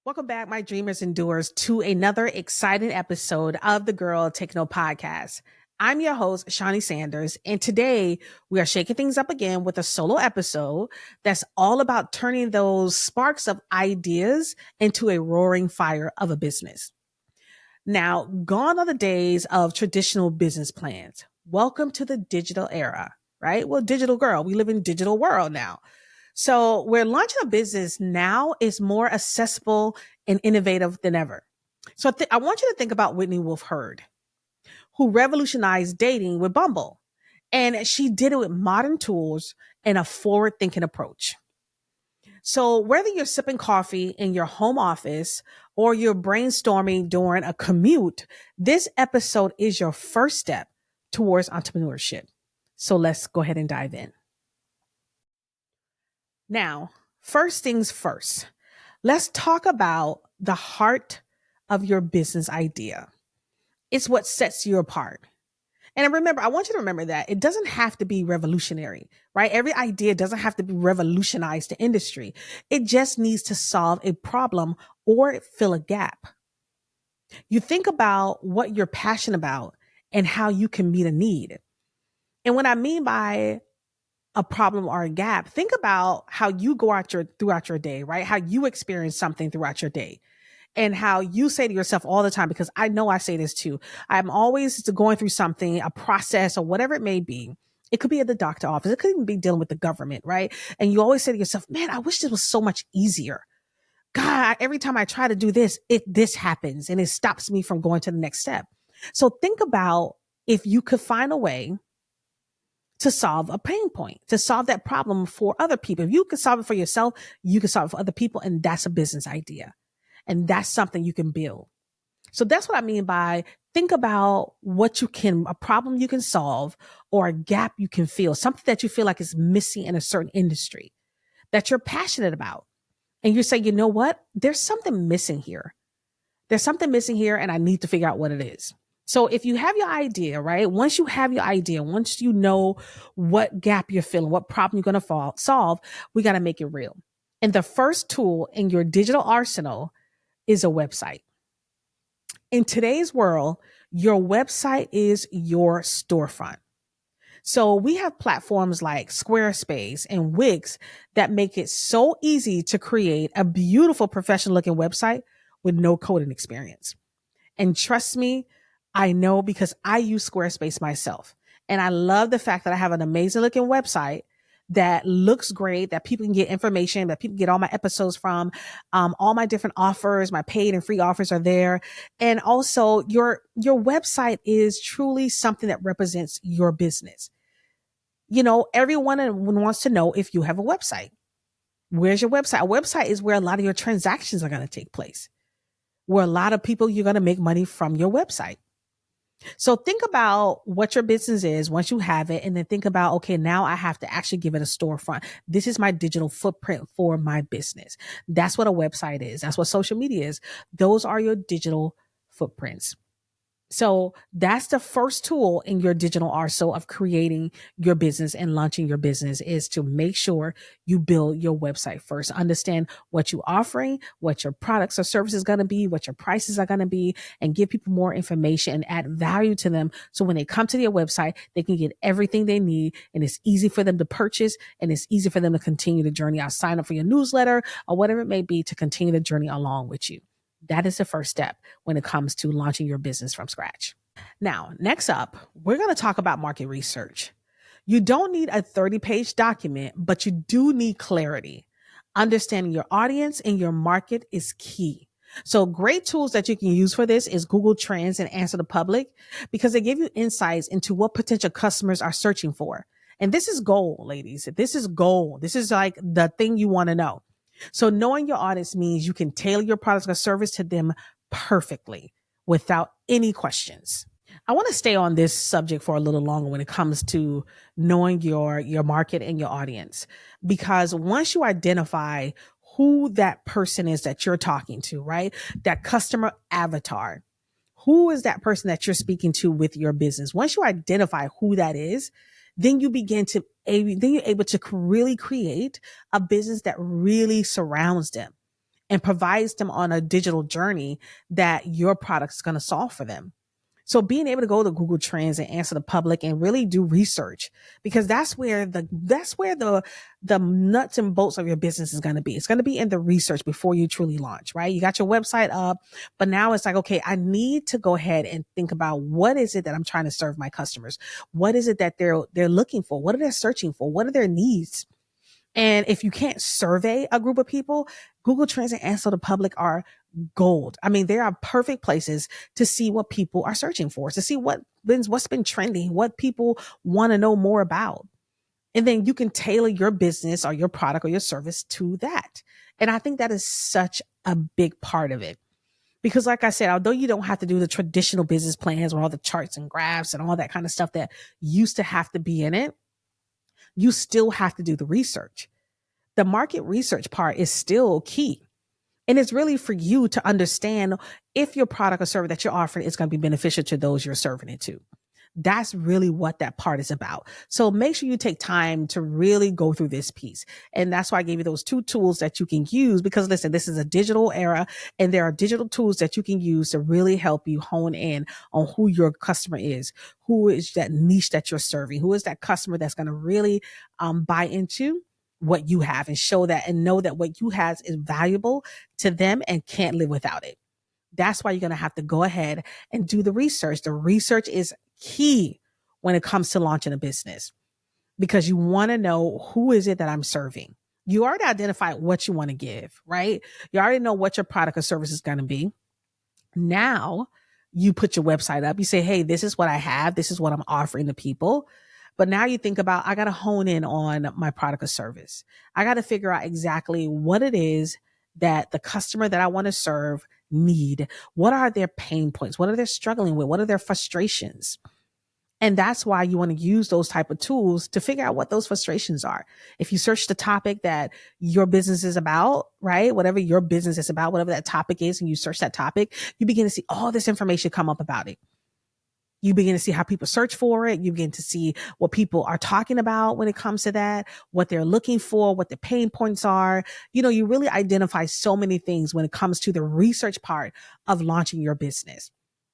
Welcome back, my dreamers and doers, to another exciting episode of the Girl Take No podcast. I'm your host, Shaunie Sanders, and today we are shaking things up again with a solo episode that's all about turning those sparks of ideas into a roaring fire of a business. Now, gone are the days of traditional business plans. Welcome to the digital era, right? Well, digital girl, we live in digital world now. So we're launching a business now is more accessible and innovative than ever. So I want you to think about Whitney Wolfe Herd, who revolutionized dating with Bumble. And she did it with modern tools and a forward thinking approach. So whether you're sipping coffee in your home office or you're brainstorming during a commute, this episode is your first step towards entrepreneurship. So let's go ahead and dive in. Now, first things first, let's talk about the heart of your business idea. It's what sets you apart. And remember, I want you to remember that it doesn't have to be revolutionary, right? Every idea doesn't have to be revolutionize the industry. It just needs to solve a problem or fill a gap. You think about what you're passionate about and how you can meet a need. And what I mean by a problem or a gap, think about how you go out throughout your day, right? How you experience something throughout your day. And how you say to yourself all the time, because I know I say this too. I'm always going through something, a process or whatever it may be. It could be at the doctor office. It could even be dealing with the government, right? And you always say to yourself, man, I wish this was so much easier. God, every time I try to do this, this happens and it stops me from going to the next step. So think about if you could find a way to solve a pain point, to solve that problem for other people. If you could solve it for yourself, you can solve it for other people. And that's a business idea. And that's something you can build. So that's what I mean by think about a problem you can solve or a gap you can fill, something that you feel like is missing in a certain industry that you're passionate about. And you say, you know what? There's something missing here. There's something missing here and I need to figure out what it is. So if you have your idea, right? Once you have your idea, once you know what gap you're filling, what problem you're going to solve, we got to make it real. And the first tool in your digital arsenal is a website. In today's world, your website is your storefront. So we have platforms like Squarespace and Wix that make it so easy to create a beautiful professional looking website with no coding experience. And trust me, I know because I use Squarespace myself. And I love the fact that I have an amazing looking website that looks great, that people can get information, that people get all my episodes from, all my different offers, my paid and free offers are there. And also your website is truly something that represents your business. You know, everyone wants to know if you have a website. Where's your website? A website is where a lot of your transactions are going to take place, where a lot of people, you're going to make money from your website. So think about what your business is once you have it, and then think about, okay, now I have to actually give it a storefront. This is my digital footprint for my business. That's what a website is. That's what social media is. Those are your digital footprints. So that's the first tool in your digital arsenal of creating your business and launching your business is to make sure you build your website first. Understand what you're offering, what your products or services are going to be, what your prices are going to be, and give people more information and add value to them. So when they come to your website, they can get everything they need and it's easy for them to purchase and it's easy for them to continue the journey. I'll sign up for your newsletter or whatever it may be to continue the journey along with you. That is the first step when it comes to launching your business from scratch. Now, next up, we're going to talk about market research. You don't need a 30-page document, but you do need clarity. Understanding your audience and your market is key. So great tools that you can use for this is Google Trends and Answer the Public because they give you insights into what potential customers are searching for. And this is gold, ladies. This is gold. This is like the thing you want to know. So knowing your audience means you can tailor your products or service to them perfectly without any questions. I want to stay on this subject for a little longer when it comes to knowing your market and your audience, because once you identify who that person is that you're talking to, right? That customer avatar, who is that person that you're speaking to with your business? Once you identify who that is, then you're able to really create a business that really surrounds them and provides them on a digital journey that your product is going to solve for them. So being able to go to Google Trends and answer the public and really do research, because that's where the nuts and bolts of your business is going to be. It's going to be in the research before you truly launch, right? You got your website up, but now it's like, okay, I need to go ahead and think about what is it that I'm trying to serve my customers? What is it that they're looking for? What are they searching for? What are their needs? And if you can't survey a group of people, Google Trends and Answer the Public are gold. I mean, they are perfect places to see what people are searching for, to see what's been trending, what people want to know more about. And then you can tailor your business or your product or your service to that. And I think that is such a big part of it. Because like I said, although you don't have to do the traditional business plans with all the charts and graphs and all that kind of stuff that used to have to be in it, you still have to do the research. The market research part is still key. And it's really for you to understand if your product or service that you're offering is going to be beneficial to those you're serving it to. That's really what that part is about. So make sure you take time to really go through this piece. And that's why I gave you those 2 tools that you can use, because listen, this is a digital era and there are digital tools that you can use to really help you hone in on who your customer is, who is that niche that you're serving, who is that customer that's going to really buy into what you have and show that and know that what you have is valuable to them and can't live without it. That's why you're going to have to go ahead and do the research. The research is key when it comes to launching a business, because you want to know who is it that I'm serving. You already identified what you want to give, right? You already know what your product or service is going to be. Now you put your website up. You say, hey, this is what I have. This is what I'm offering to people. But now you think about, I got to hone in on my product or service. I got to figure out exactly what it is that the customer that I want to serve need. What are their pain points? What are they struggling with? What are their frustrations? And that's why you want to use those type of tools to figure out what those frustrations are. If you search the topic that your business is about, right? Whatever your business is about, whatever that topic is, and you search that topic, you begin to see all this information come up about it. You begin to see how people search for it. You begin to see what people are talking about when it comes to that, what they're looking for, what the pain points are. You know, you really identify so many things when it comes to the research part of launching your business.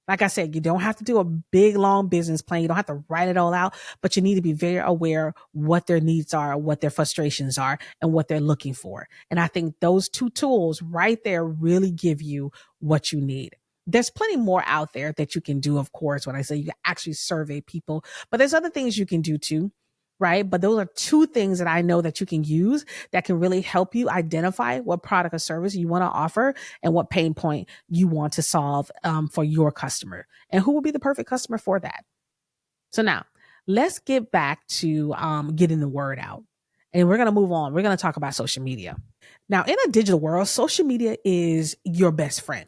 Like I said, you don't have to do a big, long business plan. You don't have to write it all out, but you need to be very aware what their needs are, what their frustrations are, and what they're looking for. And I think those 2 tools right there really give you what you need. There's plenty more out there that you can do, of course, when I say you can actually survey people, but there's other things you can do too, right? But those are 2 things that I know that you can use that can really help you identify what product or service you want to offer and what pain point you want to solve for your customer and who will be the perfect customer for that. So now let's get back to getting the word out. And we're going to move on. We're going to talk about social media. Now, in a digital world, social media is your best friend.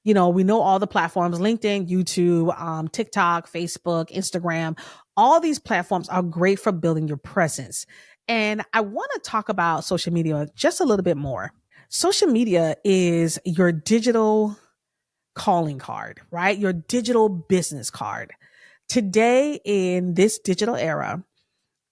You know, we know all the platforms, LinkedIn, YouTube, TikTok, Facebook, Instagram, all these platforms are great for building your presence. And I want to talk about social media just a little bit more. Social media is your digital calling card, right? Your digital business card. Today, in this digital era,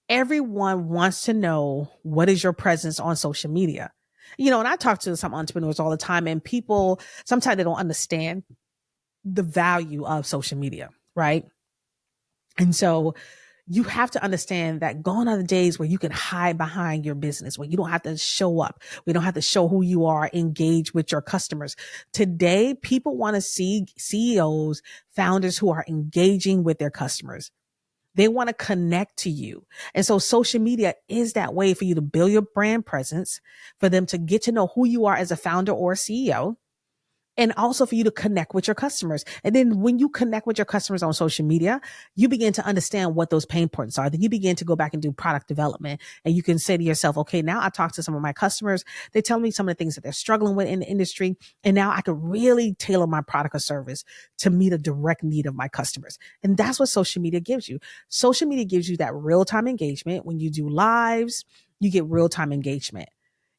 everyone wants to know what is your presence on social media. You know, and I talk to some entrepreneurs all the time, and people, sometimes they don't understand the value of social media, right? And so you have to understand that gone are the days where you can hide behind your business, where you don't have to show up. We don't have to show who you are, engage with your customers. Today, people want to see CEOs, founders who are engaging with their customers. They want to connect to you. And so social media is that way for you to build your brand presence, for them to get to know who you are as a founder or a CEO, and also for you to connect with your customers. And then when you connect with your customers on social media, you begin to understand what those pain points are. Then you begin to go back and do product development. And you can say to yourself, okay, now I talked to some of my customers. They tell me some of the things that they're struggling with in the industry. And now I can really tailor my product or service to meet a direct need of my customers. And that's what social media gives you. Social media gives you that real-time engagement. When you do lives, you get real-time engagement.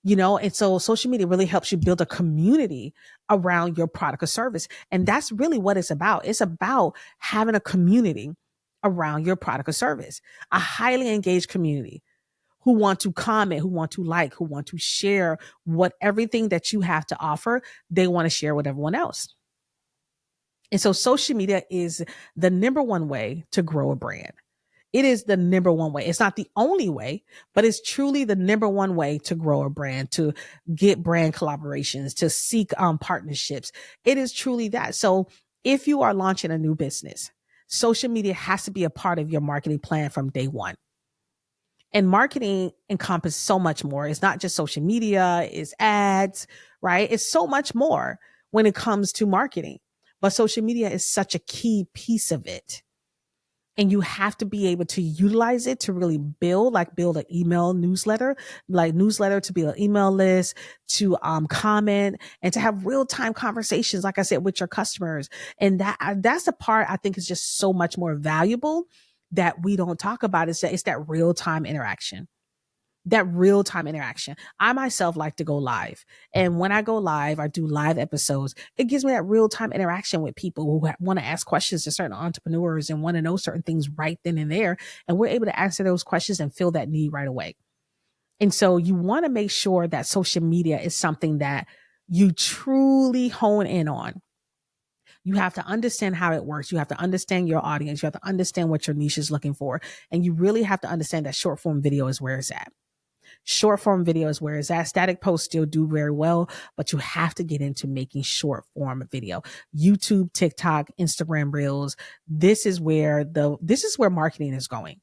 You know, and so social media really helps you build a community around your product or service. And that's really what it's about. It's about having a community around your product or service, a highly engaged community who want to comment, who want to like, who want to share what everything that you have to offer, they want to share with everyone else. And so social media is the number one way to grow a brand. It is the number one way. It's not the only way, but it's truly the number one way to grow a brand, to get brand collaborations, to seek partnerships. It is truly that. So if you are launching a new business, social media has to be a part of your marketing plan from day one. And marketing encompasses so much more. It's not just social media, it's ads, right? It's so much more when it comes to marketing. But social media is such a key piece of it. And you have to be able to utilize it to really build an email newsletter, to build an email list, to comment, and to have real-time conversations, like I said, with your customers. And that's the part I think is just so much more valuable that we don't talk about. It's that real-time interaction. I myself like to go live. And when I go live, I do live episodes. It gives me that real-time interaction with people who want to ask questions to certain entrepreneurs and want to know certain things right then and there. And we're able to answer those questions and fill that need right away. And so you want to make sure that social media is something that you truly hone in on. You have to understand how it works. You have to understand your audience. You have to understand what your niche is looking for. And you really have to understand that short form video is where it's at. Short form videos, whereas that static posts still do very well, but you have to get into making short form video. YouTube, TikTok, Instagram Reels. This is where marketing is going.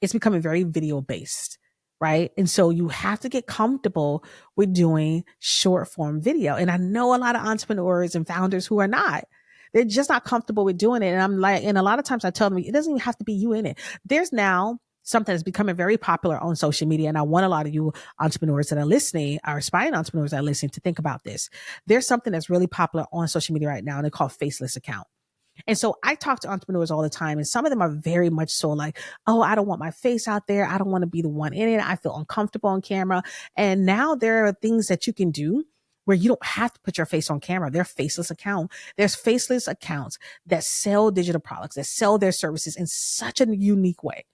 It's becoming very video based, right? And so you have to get comfortable with doing short form video. And I know a lot of entrepreneurs and founders who are not. They're just not comfortable with doing it. And a lot of times I tell them, it doesn't even have to be you in it. There's now something that's becoming very popular on social media. And I want a lot of you entrepreneurs that are listening, our aspiring entrepreneurs that are listening, to think about this. There's something that's really popular on social media right now, and they call faceless account. And so I talk to entrepreneurs all the time, and some of them are very much so like, oh, I don't want my face out there. I don't want to be the one in it. I feel uncomfortable on camera. And now there are things that you can do where you don't have to put your face on camera. They're faceless account. There's faceless accounts that sell digital products, that sell their services in such a unique way.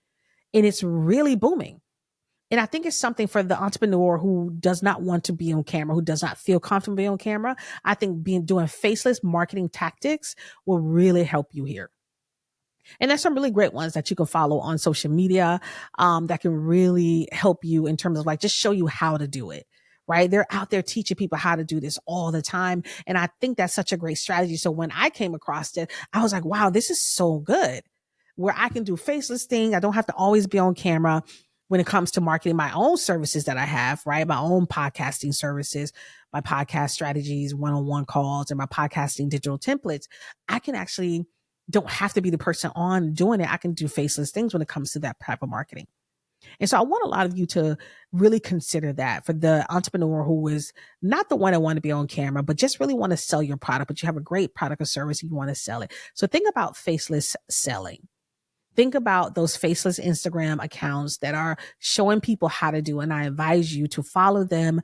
And it's really booming. And I think it's something for the entrepreneur who does not want to be on camera, who does not feel comfortable being on camera. I think doing faceless marketing tactics will really help you here. And there's some really great ones that you can follow on social media that can really help you in terms of like just show you how to do it. Right? They're out there teaching people how to do this all the time. And I think that's such a great strategy. So when I came across it, I was like, wow, this is so good. Where I can do faceless thing. I don't have to always be on camera when it comes to marketing my own services that I have, right? My own podcasting services, my podcast strategies, one-on-one calls, and my podcasting digital templates. I can actually don't have to be the person on doing it. I can do faceless things when it comes to that type of marketing. And so I want a lot of you to really consider that for the entrepreneur who is not the one that want to be on camera, but just really want to sell your product, but you have a great product or service, you want to sell it. So think about faceless selling. Think about those faceless Instagram accounts that are showing people how to do. And I advise you to follow them,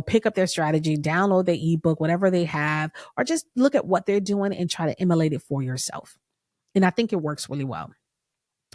pick up their strategy, download their ebook, whatever they have, or just look at what they're doing and try to emulate it for yourself. And I think it works really well.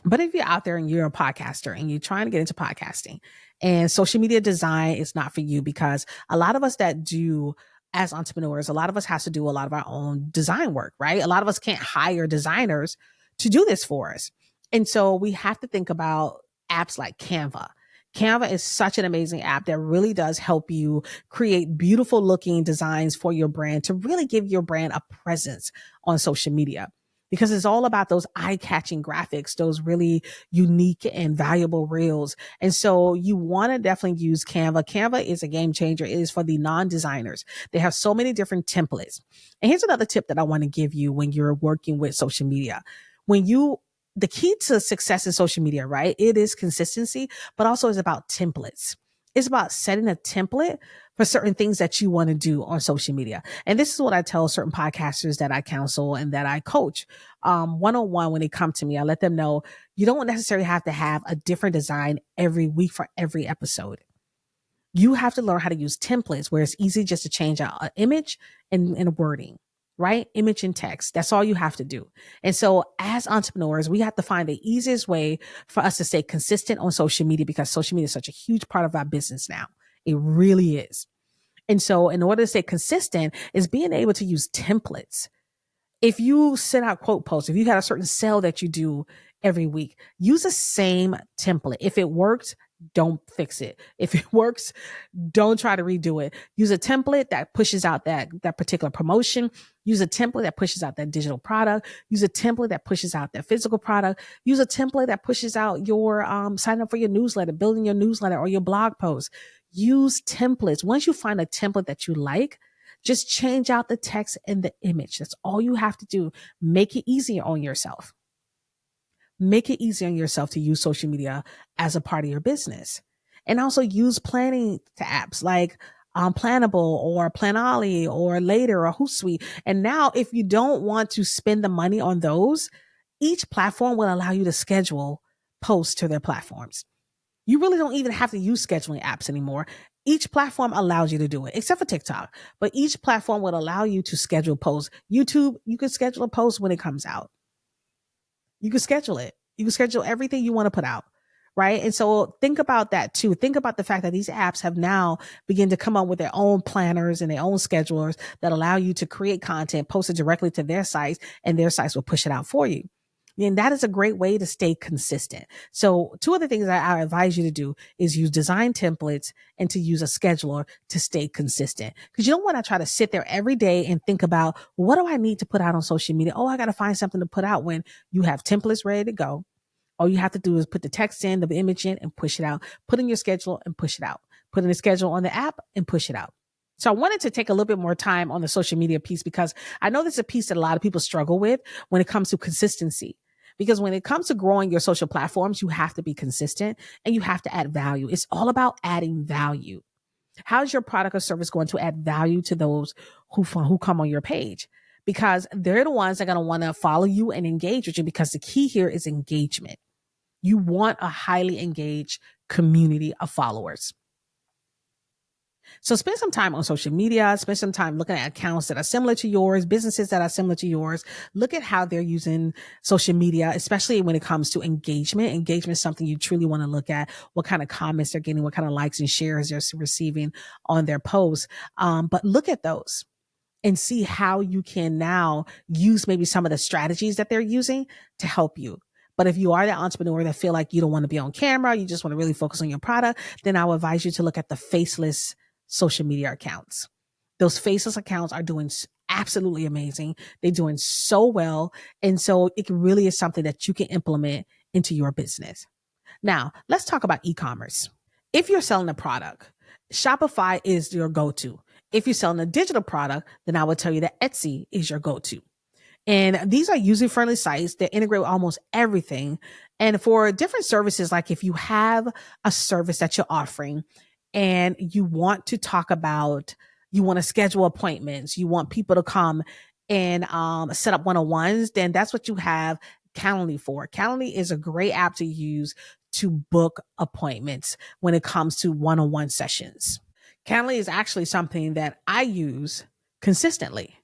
But if you're out there and you're a podcaster and you're trying to get into podcasting and social media design is not for you, because a lot of us that do as entrepreneurs, a lot of us has to do a lot of our own design work, right? A lot of us can't hire designers to do this for us. And so we have to think about apps like Canva. Canva is such an amazing app that really does help you create beautiful looking designs for your brand to really give your brand a presence on social media, because it's all about those eye-catching graphics, those really unique and valuable reels. And so you want to definitely use Canva. Canva is a game changer. It is for the non-designers. They have so many different templates. And here's another tip that I want to give you when you're working with social media. The key to success in social media, right? It is consistency, but also it's about templates. It's about setting a template for certain things that you want to do on social media. And this is what I tell certain podcasters that I counsel and that I coach one-on-one when they come to me. I let them know you don't necessarily have to have a different design every week for every episode. You have to learn how to use templates where it's easy just to change out an image and wording. right? Image and text. That's all you have to do. And so as entrepreneurs, we have to find the easiest way for us to stay consistent on social media, because social media is such a huge part of our business now. It really is. And so in order to stay consistent is being able to use templates. If you send out quote posts, if you got a certain sale that you do every week, use the same template. If it works, don't fix it. If it works, don't try to redo it. Use a template that pushes out that particular promotion. Use a template that pushes out that digital product. Use a template that pushes out that physical product. Use a template that pushes out your sign up for your newsletter, building your newsletter or your blog post. Use templates. Once you find a template that you like, just change out the text and the image. That's all you have to do. Make it easier on yourself. Make it easier on yourself to use social media as a part of your business. And also use planning to apps like Plannable or Planoly or Later or Hootsuite. And now if you don't want to spend the money on those, each platform will allow you to schedule posts to their platforms. You really don't even have to use scheduling apps anymore. Each platform allows you to do it, except for TikTok. But each platform would allow you to schedule posts. YouTube, you can schedule a post when it comes out. You can schedule it. You can schedule everything you want to put out. Right. And so think about that too. Think about the fact that these apps have now begun to come up with their own planners and their own schedulers that allow you to create content, post it directly to their sites, and their sites will push it out for you. And that is a great way to stay consistent. So two other things that I advise you to do is use design templates and to use a scheduler to stay consistent. Because you don't want to try to sit there every day and think about, what do I need to put out on social media? Oh, I got to find something to put out, when you have templates ready to go. All you have to do is put the text in, the image in, and push it out. Put in your schedule and push it out. Put in the schedule on the app and push it out. So I wanted to take a little bit more time on the social media piece, because I know this is a piece that a lot of people struggle with when it comes to consistency. Because when it comes to growing your social platforms, you have to be consistent and you have to add value. It's all about adding value. How's your product or service going to add value to those who come on your page? Because they're the ones that are going to want to follow you and engage with you, because the key here is engagement. You want a highly engaged community of followers. So spend some time on social media, spend some time looking at accounts that are similar to yours, businesses that are similar to yours. Look at how they're using social media, especially when it comes to engagement. Engagement is something you truly want to look at. What kind of comments they're getting, what kind of likes and shares they're receiving on their posts. But look at those and see how you can now use maybe some of the strategies that they're using to help you. But if you are that entrepreneur that feel like you don't want to be on camera, you just want to really focus on your product, then I would advise you to look at the faceless social media accounts. Those faceless accounts are doing absolutely amazing. They're doing so well. And so it really is something that you can implement into your business. Now, let's talk about e-commerce. If you're selling a product, Shopify is your go-to. If you're selling a digital product, then I would tell you that Etsy is your go-to. And these are user-friendly sites that integrate with almost everything. And for different services, like if you have a service that you're offering and you want to talk about, you want to schedule appointments, you want people to come and set up one-on-ones, then that's what you have Calendly for. Calendly is a great app to use to book appointments when it comes to one-on-one sessions. Calendly is actually something that I use consistently.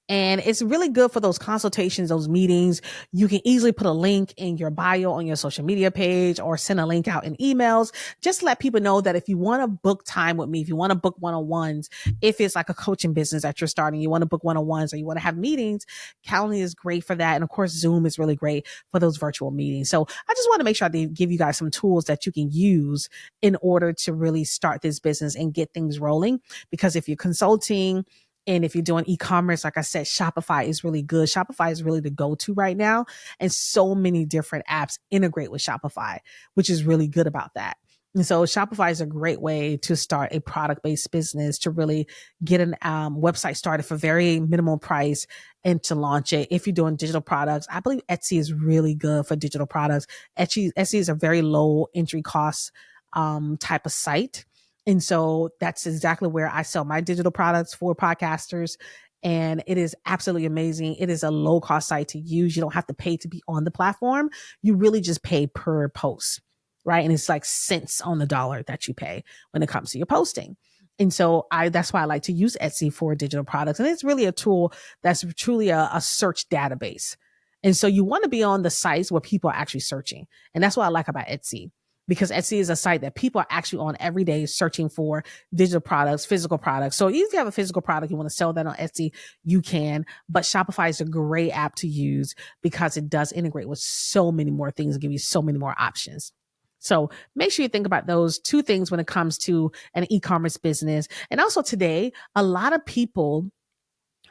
And it's really good for those consultations, those meetings. You can easily put a link in your bio on your social media page or send a link out in emails. Just let people know that if you want to book time with me, if you want to book one-on-ones, if it's like a coaching business that you're starting, you want to book one-on-ones or you want to have meetings, Calendly is great for that. And of course, Zoom is really great for those virtual meetings. So I just want to make sure I give you guys some tools that you can use in order to really start this business and get things rolling. Because if you're consulting, and if you're doing e-commerce, like I said, Shopify is really good. Shopify is really the go-to right now. And so many different apps integrate with Shopify, which is really good about that. And so Shopify is a great way to start a product-based business, to really get an website started for very minimal price and to launch it. If you're doing digital products, I believe Etsy is really good for digital products. Etsy is a very low entry cost type of site. And so that's exactly where I sell my digital products for podcasters. And it is absolutely amazing. It is a low cost site to use. You don't have to pay to be on the platform. You really just pay per post, right? And it's like cents on the dollar that you pay when it comes to your posting. And so that's why I like to use Etsy for digital products. And it's really a tool that's truly a search database. And so you want to be on the sites where people are actually searching. And that's what I like about Etsy, because Etsy is a site that people are actually on every day searching for digital products, physical products. So if you have a physical product, you want to sell that on Etsy, you can. But Shopify is a great app to use because it does integrate with so many more things and give you so many more options. So make sure you think about those two things when it comes to an e-commerce business. And also today, a lot of people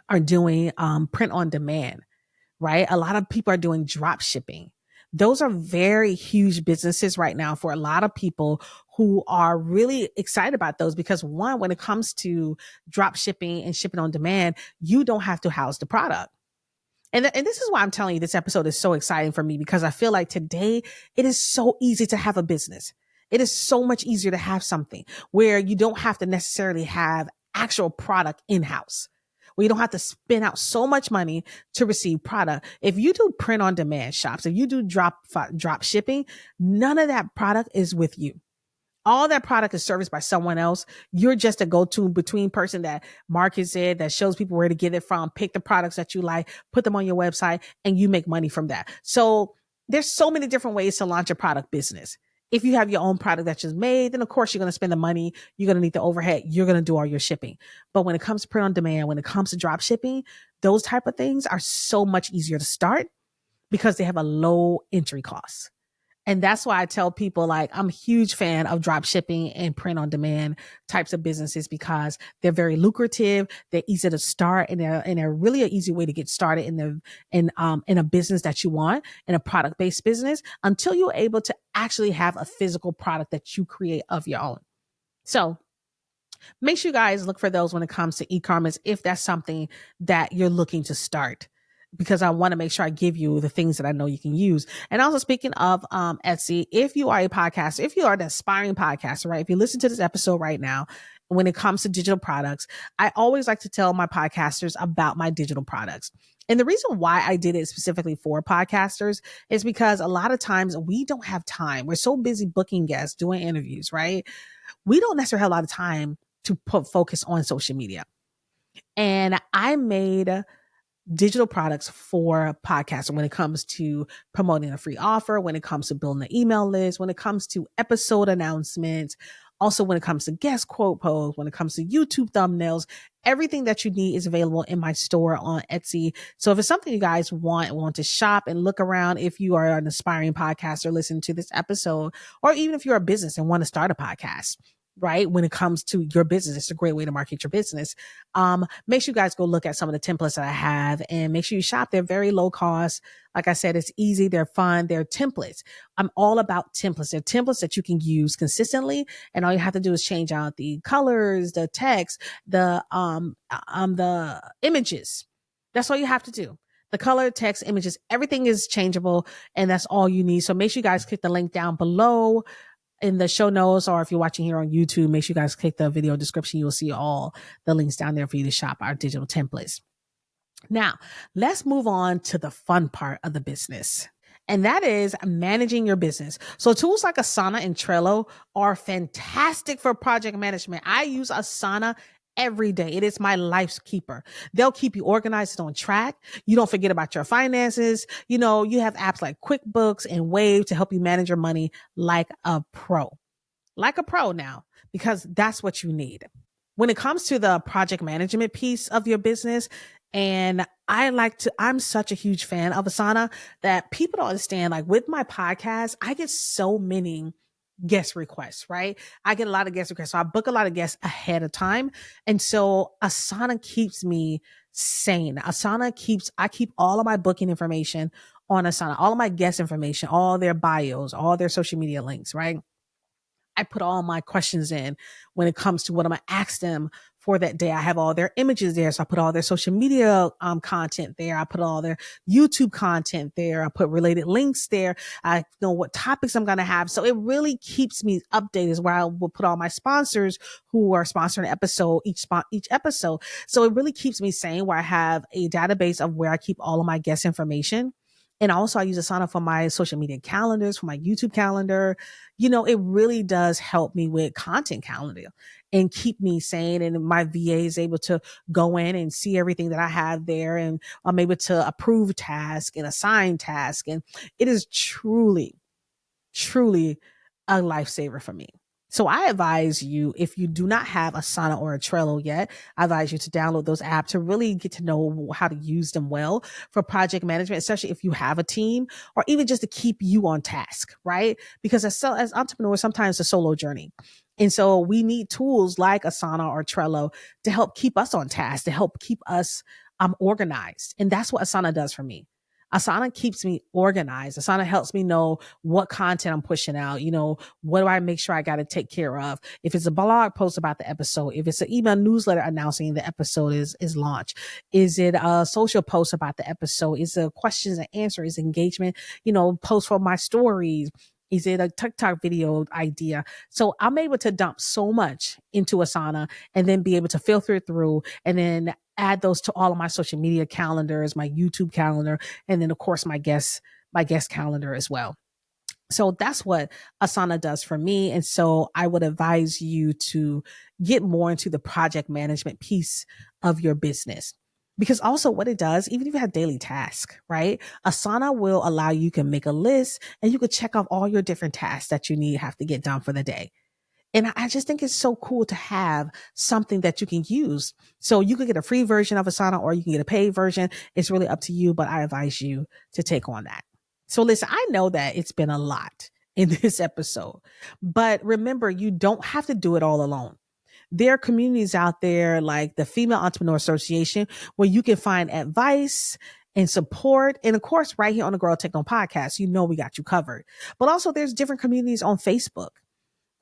are doing print on demand, right? A lot of people are doing drop shipping. Those are very huge businesses right now for a lot of people who are really excited about those because one, when it comes to drop shipping and shipping on demand, you don't have to house the product. And this is why I'm telling you this episode is so exciting for me, because I feel like today it is so easy to have a business. It is so much easier to have something where you don't have to necessarily have actual product in-house, where you don't have to spend out so much money to receive product. If you do print on demand shops, if you do drop shipping, none of that product is with you. All that product is serviced by someone else. You're just a go-to between person that markets it, that shows people where to get it from, pick the products that you like, put them on your website, and you make money from that. So there's so many different ways to launch a product business. If you have your own product that's just made, then of course you're going to spend the money. You're going to need the overhead. You're going to do all your shipping. But when it comes to print on demand, when it comes to drop shipping, those type of things are so much easier to start because they have a low entry cost. And that's why I tell people, like, I'm a huge fan of drop shipping and print on demand types of businesses because they're very lucrative. They're easy to start, and they're really an easy way to get started in a business that you want, in a product based business, until you're able to actually have a physical product that you create of your own. So make sure you guys look for those when it comes to e-commerce, if that's something that you're looking to start, because I want to make sure I give you the things that I know you can use. And also, speaking of Etsy, if you are a podcaster, if you are an aspiring podcaster, right? If you listen to this episode right now, when it comes to digital products, I always like to tell my podcasters about my digital products. And the reason why I did it specifically for podcasters is because a lot of times we don't have time. We're so busy booking guests, doing interviews, right? We don't necessarily have a lot of time to put focus on social media. And I made digital products for podcasts when it comes to promoting a free offer, when it comes to building an email list, when it comes to episode announcements, also when it comes to guest quote posts, when it comes to YouTube thumbnails. Everything that you need is available in my store on Etsy. So if it's something you guys want to shop and look around, if you are an aspiring podcaster listening to this episode, or even if you're a business and want to start a podcast, right? When it comes to your business, it's a great way to market your business. Make sure you guys go look at some of the templates that I have and make sure you shop. They're very low cost. Like I said, it's easy. They're fun. They're templates. I'm all about templates. They're templates that you can use consistently. And all you have to do is change out the colors, the text, the images. That's all you have to do. The color, text, images, everything is changeable. And that's all you need. So make sure you guys click the link down below in the show notes, or if you're watching here on YouTube, make sure you guys click the video description. You'll see all the links down there for you to shop our digital templates. Now, let's move on to the fun part of the business, and that is managing your business. So tools like Asana and Trello are fantastic for project management. I use Asana every day. It is my life's keeper. They'll keep you organized and on track. You don't forget about your finances. You know, you have apps like QuickBooks and Wave to help you manage your money like a pro now, because that's what you need. When it comes to the project management piece of your business, and I'm such a huge fan of Asana that people don't understand, like with my podcast, I get so many guest requests, right? I get a lot of guest requests. So I book a lot of guests ahead of time. And so Asana keeps me sane. I keep all of my booking information on Asana, all of my guest information, all their bios, all their social media links, right? I put all my questions in when it comes to what I'm going to ask them for that day. I have all their images there. So I put all their social media content there. I put all their YouTube content there. I put related links there. I know what topics I'm going to have. So it really keeps me updated, is where I will put all my sponsors who are sponsoring an episode, each episode. So it really keeps me sane, where I have a database of where I keep all of my guest information. And also I use Asana for my social media calendars, for my YouTube calendar. You know, it really does help me with content calendar and keep me sane. And my VA is able to go in and see everything that I have there. And I'm able to approve tasks and assign tasks. And it is truly a lifesaver for me. So I advise you, if you do not have Asana or a Trello yet, I advise you to download those apps to really get to know how to use them well for project management, especially if you have a team, or even just to keep you on task, right? Because as entrepreneurs, sometimes it's a solo journey. And so we need tools like Asana or Trello to help keep us on task, to help keep us organized. And that's what Asana does for me. Asana keeps me organized. Asana helps me know what content I'm pushing out. You know, what do I make sure I got to take care of? If it's a blog post about the episode, if it's an email newsletter announcing the episode is launched, is it a social post about the episode? Is it questions and answers? Is engagement, you know, post for my stories? Is it a TikTok video idea? So I'm able to dump so much into Asana and then be able to filter it through and then add those to all of my social media calendars, my YouTube calendar, and then of course my guest calendar as well. So that's what Asana does for me. And so I would advise you to get more into the project management piece of your business. Because also what it does, even if you have daily tasks, right? Asana will allow you to make a list and you can check off all your different tasks that you have to get done for the day. And I just think it's so cool to have something that you can use. So you could get a free version of Asana or you can get a paid version. It's really up to you, but I advise you to take on that. So listen, I know that it's been a lot in this episode, but remember, you don't have to do it all alone. There are communities out there like the Female Entrepreneur Association where you can find advice and support. And of course, right here on the Girl Techno podcast, you know, we got you covered, but also there's different communities on Facebook.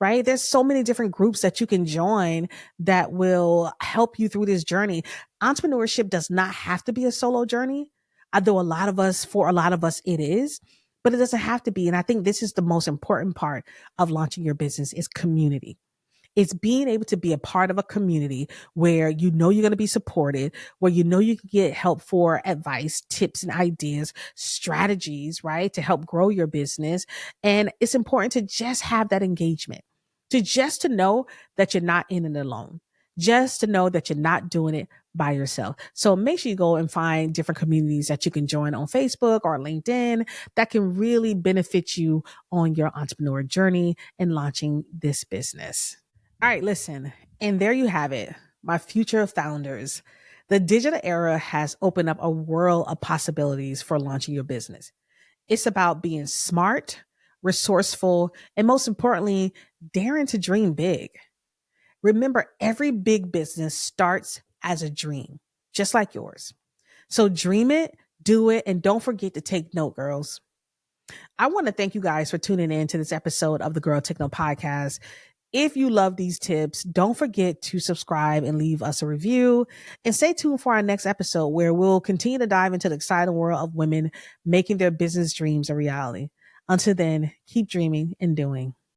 Right? There's so many different groups that you can join that will help you through this journey. Entrepreneurship does not have to be a solo journey. Although for a lot of us, it is, but it doesn't have to be. And I think this is the most important part of launching your business is community. It's being able to be a part of a community where you know you're going to be supported, where you know you can get help for advice, tips and ideas, strategies, right? To help grow your business. And it's important to just have that engagement, to know that you're not in it alone, just to know that you're not doing it by yourself. So make sure you go and find different communities that you can join on Facebook or LinkedIn that can really benefit you on your entrepreneur journey and launching this business. All right, listen, and there you have it, my future founders. The digital era has opened up a world of possibilities for launching your business. It's about being smart, resourceful, and most importantly, daring to dream big. Remember, every big business starts as a dream, just like yours. So dream it, do it, and don't forget to take note, girls. I want to thank you guys for tuning in to this episode of the Girl Techno podcast. If you love these tips, don't forget to subscribe and leave us a review, and stay tuned for our next episode where we'll continue to dive into the exciting world of women making their business dreams a reality. Until then, keep dreaming and doing.